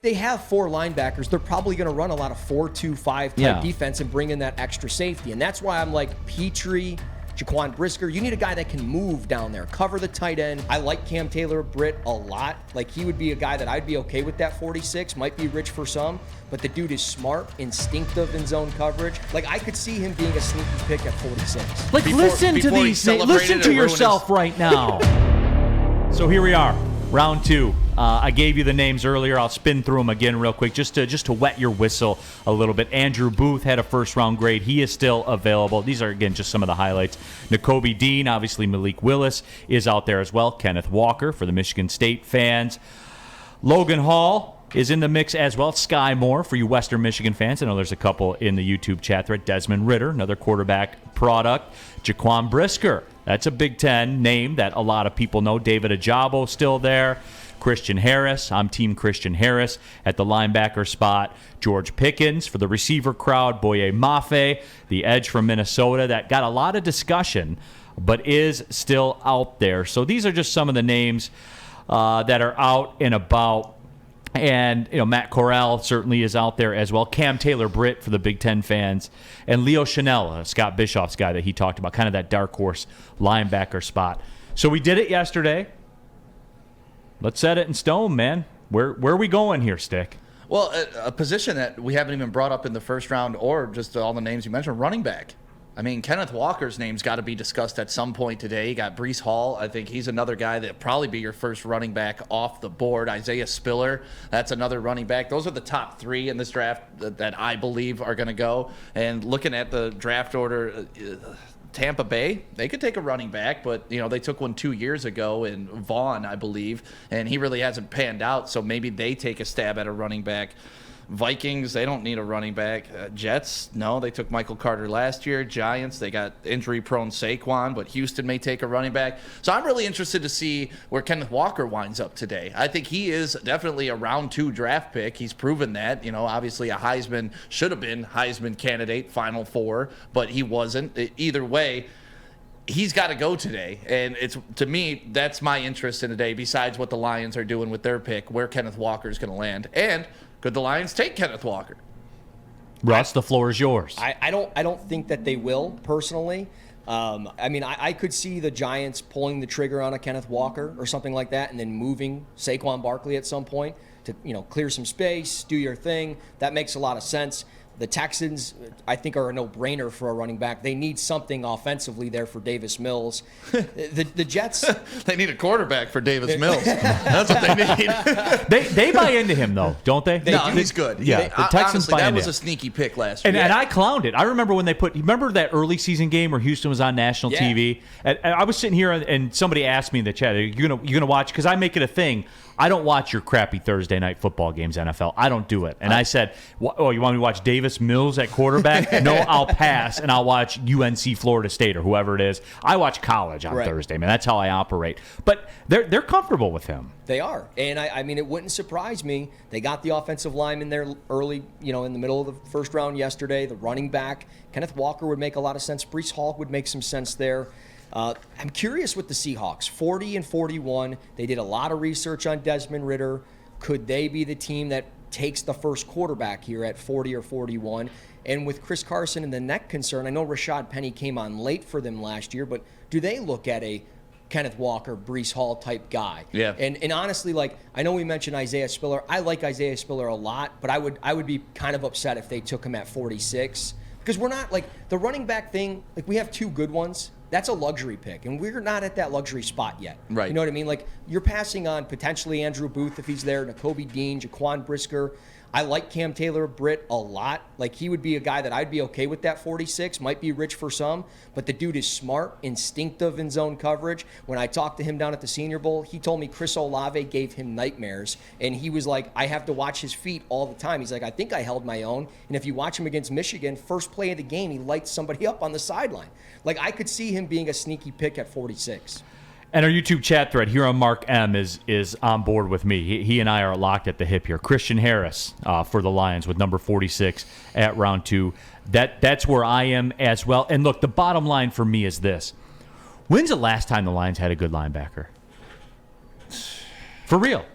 they have 4 linebackers. They're probably going to run a lot of 4-2-5 type defense and bring in that extra safety. And that's why I'm like Petrie, Jaquan Brisker. You need a guy that can move down there, cover the tight end. I like Cam Taylor-Britt a lot. Like, he would be a guy that I'd be okay with that 46. Might be rich for some, but the dude is smart, instinctive in zone coverage. Like, I could see him being a sneaky pick at 46. Like, listen to these names. Listen to yourself right now. So here we are, round 2. I gave you the names earlier. I'll spin through them again real quick just to wet your whistle a little bit. Andrew Booth had a first-round grade. He is still available. These are, again, just some of the highlights. Nakobe Dean, obviously Malik Willis is out there as well. Kenneth Walker for the Michigan State fans. Logan Hall is in the mix as well. Sky Moore for you Western Michigan fans. I know there's a couple in the YouTube chat thread. Desmond Ridder, another quarterback product. Jaquan Brisker, that's a Big Ten name that a lot of people know. David Ajabo still there. Christian Harris, I'm Team Christian Harris at the linebacker spot. George Pickens for the receiver crowd. Boye Mafe, the edge from Minnesota, that got a lot of discussion but is still out there. So these are just some of the names that are out and about. And, Matt Corral certainly is out there as well. Cam Taylor-Britt for the Big Ten fans. And Leo Chanel, Scott Bischoff's guy that he talked about, kind of that dark horse linebacker spot. So we did it yesterday. Let's set it in stone, man. Where are we going here, Stick? Well, a position that we haven't even brought up in the first round or just all the names you mentioned, running back. I mean, Kenneth Walker's name's got to be discussed at some point today. You got Breece Hall. I think he's another guy that'll probably be your first running back off the board. Isaiah Spiller, that's another running back. Those are the top 3 in this draft that I believe are going to go. And looking at the draft order, Tampa Bay, they could take a running back, but they took one 2 years ago in Vaughn, I believe, and he really hasn't panned out, so maybe they take a stab at a running back. Vikings, they don't need a running back. Jets, no, they took Michael Carter last year. Giants, they got injury-prone Saquon, but Houston may take a running back. So I'm really interested to see where Kenneth Walker winds up today. I think he is definitely a round 2 draft pick. He's proven that. Obviously a Heisman, should have been Heisman candidate, Final Four, but he wasn't. Either way, he's got to go today, and it's, to me, that's my interest in today, besides what the Lions are doing with their pick, where Kenneth Walker is going to land. And could the Lions take Kenneth Walker? Russ, the floor is yours. I don't think that they will, personally. I could see the Giants pulling the trigger on a Kenneth Walker or something like that and then moving Saquon Barkley at some point to clear some space, do your thing. That makes a lot of sense. The Texans, I think, are a no-brainer for a running back. They need something offensively there for Davis Mills. The Jets... They need a quarterback for Davis Mills. That's what they need. They buy into him, though, don't they? No, he's good. Yeah, the Texans honestly, buy into that was him. a sneaky pick last year. And I clowned it. I remember when they remember that early season game where Houston was on national TV? And I was sitting here, and somebody asked me in the chat, you gonna watch? Because I make it a thing. I don't watch your crappy Thursday night football games, NFL. I don't do it. And I said, oh, you want me to watch Davis Mills at quarterback? No, I'll pass, and I'll watch UNC Florida State or whoever it is. I watch college on Thursday, man. That's how I operate. But they're comfortable with him. They are. And, I mean, it wouldn't surprise me. They got the offensive lineman there early, in the middle of the first round yesterday, the running back. Kenneth Walker would make a lot of sense. Breece Hall would make some sense there. I'm curious with the Seahawks, 40-41. They did a lot of research on Desmond Ridder. Could they be the team that takes the first quarterback here at 40 or 41? And with Chris Carson and the neck concern, I know Rashad Penny came on late for them last year, but do they look at a Kenneth Walker, Breece Hall type guy? Yeah. And honestly, I know we mentioned Isaiah Spiller. I like Isaiah Spiller a lot, but I would be kind of upset if they took him at 46. Because we're not, the running back thing, we have 2 good ones. That's a luxury pick, and we're not at that luxury spot yet. Right. You know what I mean? You're passing on potentially Andrew Booth if he's there, Nakobe Dean, Jaquan Brisker. I like Cam Taylor-Britt a lot. He would be a guy that I'd be okay with that 46. Might be rich for some, but the dude is smart, instinctive in zone coverage. When I talked to him down at the Senior Bowl, he told me Chris Olave gave him nightmares, and he was like, I have to watch his feet all the time. He's like, I think I held my own, and if you watch him against Michigan, first play of the game, he lights somebody up on the sideline. I could see him being a sneaky pick at 46. And our YouTube chat thread here on Mark M is on board with me. He and I are locked at the hip here. Christian Harris for the Lions with number 46 at round 2. That's where I am as well. And look, the bottom line for me is this. When's the last time the Lions had a good linebacker? For real.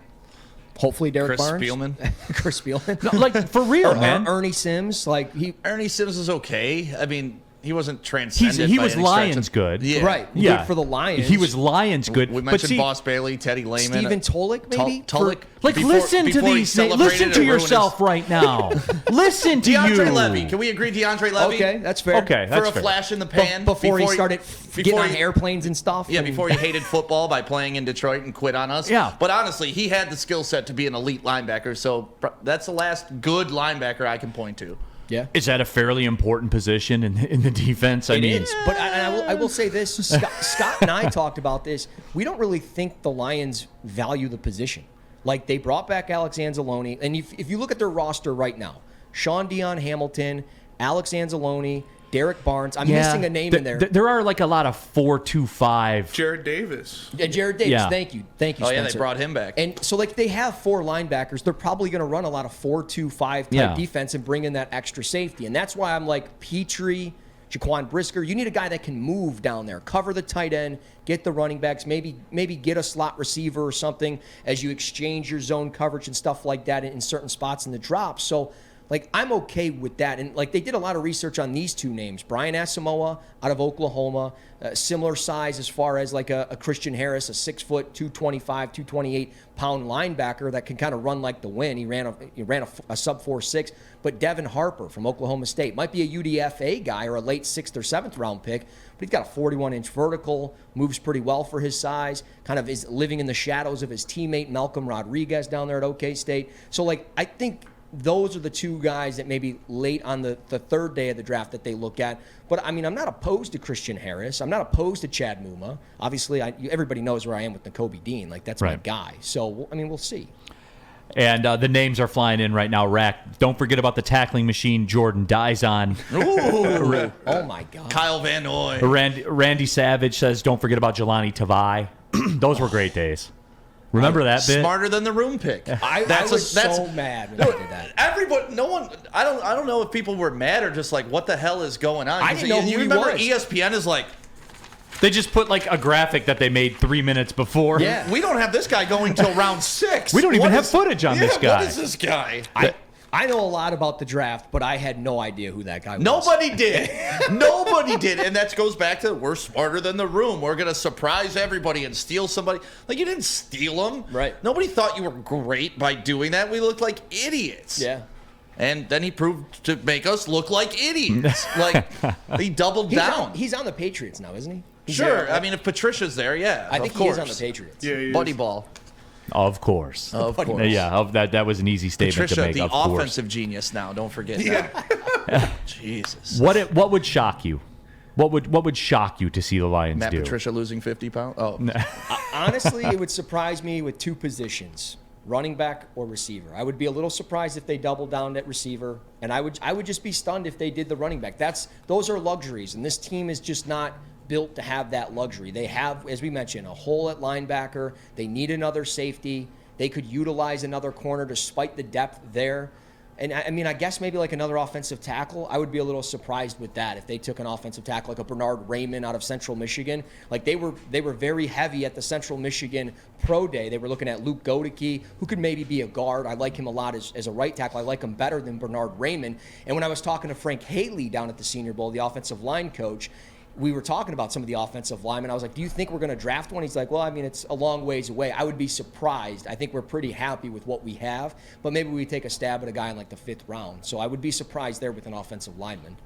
Hopefully Derek Chris Barnes. Spielman. Chris Spielman. No, like, for real, man. Ernie Sims. Like Ernie Sims is okay. I mean, he wasn't transcendent. He by was any stretch Lions of- good. Yeah. Right. Yeah. Good for the Lions. He was Lions good. We but mentioned see, Boss Bailey, Teddy Lehman. Stephen Tulloch, maybe? Tulloch. Like, listen to before he these names. celebrated Listen to and ruined yourself right now. Listen to DeAndre you. Levy. Can we agree DeAndre Levy? Okay, that's fair. Okay, For that's a fair. flash in the pan. Before he started getting before on he- airplanes and stuff. Yeah, and- before he hated football by playing in Detroit and quit on us. Yeah. But honestly, he had the skill set to be an elite linebacker, so that's the last good linebacker I can point to. Yeah. Is that a fairly important position in the defense? It is, but I will say this. Scott and I talked about this. We don't really think the Lions value the position. Like, they brought back Alex Anzalone, and if you look at their roster right now, Sean Dion Hamilton, Alex Anzalone, Derek Barnes. I'm missing a name in there. There are like a lot of 4-2-5. Jared Davis. Yeah, Jared Davis. Yeah. Thank you, Oh, yeah, they Spencer. brought him back. And so, like, they have 4 linebackers. They're probably going to run a lot of 4-2-5 type Yeah. defense and bring in that extra safety. And that's why I'm like, Petrie, Jaquan Brisker, you need a guy that can move down there, cover the tight end, get the running backs, maybe get a slot receiver or something as you exchange your zone coverage and stuff like that in certain spots in the drop. So, like, I'm okay with that. And, like, they did a lot of research on these 2 names. Brian Asamoah out of Oklahoma, similar size as far as, like, a Christian Harris, a 6 foot, 225, 228 pound linebacker that can kind of run like the wind. He ran a sub 4.6. But Devin Harper from Oklahoma State might be a UDFA guy or a late 6th or 7th round pick, but he's got a 41-inch vertical, moves pretty well for his size, kind of is living in the shadows of his teammate Malcolm Rodriguez down there at OK State. So, like, I think those are the 2 guys that maybe late on the 3rd day of the draft that they look at. But, I mean, I'm not opposed to Christian Harris. I'm not opposed to Chad Muma. Obviously, everybody knows where I am with Nakobe Dean. Like, that's my Right. guy. So, I mean, we'll see. And the names are flying in right now. Rack. Don't forget about the tackling machine Jordan Dizon. Ooh. Oh, my God. Kyle Van Noy. Randy Savage says, don't forget about Jelani Tavai. Those were great days. Remember that bit? Smarter than the room pick. I was so mad when I did that. Everybody, no one. I don't know if people were mad or just like, what the hell is going on? I didn't know who you he remember was. ESPN is like, They just put like a graphic that they made 3 minutes before. Yeah. we don't have this guy going till round 6. We don't even What have is- footage on this guy. What is this guy? I know a lot about the draft, but I had no idea who that guy was. Nobody did. Nobody did. And that goes back to we're smarter than the room. We're going to surprise everybody and steal somebody. Like, you didn't steal them. Right. Nobody thought you were great by doing that. We looked like idiots. Yeah. And then he proved to make us look like idiots. Like, he doubled down. He's on the Patriots now, isn't he? He's Sure. there. I mean, if Patricia's there, yeah. I think of he course. is on the Patriots. Yeah, he Buddy is. ball. Of course. Of course. Yeah, that was an easy statement to Patricia, make. the Of course. offensive genius now. Don't forget that. Jesus. What would shock you? What would shock you to see the Lions Matt do? Patricia losing 50 pounds? Oh. Honestly, it would surprise me with 2 positions, running back or receiver. I would be a little surprised if they doubled down at receiver, and I would just be stunned if they did the running back. Those are luxuries, and this team is just not built to have that luxury. They have, as we mentioned, a hole at linebacker. They need another safety. They could utilize another corner despite the depth there. And I mean, I guess maybe like another offensive tackle. I would be a little surprised with that if they took an offensive tackle like a Bernard Raymond out of Central Michigan. Like they were very heavy at the Central Michigan Pro Day. They were looking at Luke Godeke, who could maybe be a guard. I like him a lot as a right tackle. I like him better than Bernard Raymond. And when I was talking to Frank Haley down at the Senior Bowl, the offensive line coach, we were talking about some of the offensive linemen. I was like, do you think we're going to draft one? He's like, well, I mean, it's a long ways away. I would be surprised. I think we're pretty happy with what we have, but maybe we take a stab at a guy in like the 5th round. So I would be surprised there with an offensive lineman.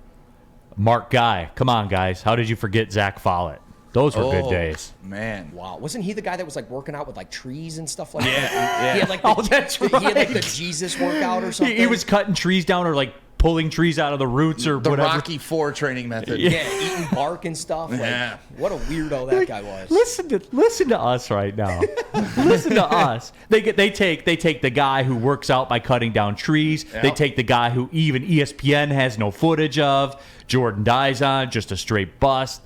Mark Guy. Come on, guys. How did you forget Zach Follett? Those were good Oh, days. Man. Wow. Wasn't he the guy that was like working out with like trees and stuff like that? Yeah. He had like Oh, that's He had like right. the Jesus workout or something. He was cutting trees down or like pulling trees out of the roots or The whatever. Rocky IV training method. Yeah, eating bark and stuff. Like, Yeah. What a weirdo that guy was. Listen to us right now. Listen to us. They take the guy who works out by cutting down trees. Yep. They take the guy who even ESPN has no footage of. Jordan Dizon, just a straight bust.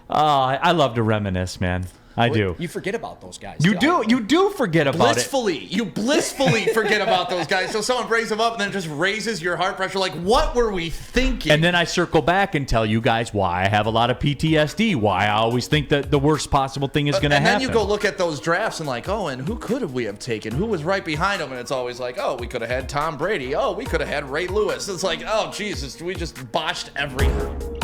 I love to reminisce, man. I do. You forget about those guys. You too. do. You do forget about it. You blissfully forget about those guys. So someone brings them up and then it just raises your heart pressure. Like, what were we thinking? And then I circle back and tell you guys why I have a lot of PTSD, why I always think that the worst possible thing is going to happen. And then you go look at those drafts and like, oh, and who could we have taken? Who was right behind him? And it's always like, oh, we could have had Tom Brady. Oh, we could have had Ray Lewis. It's like, oh, Jesus, we just botched everything.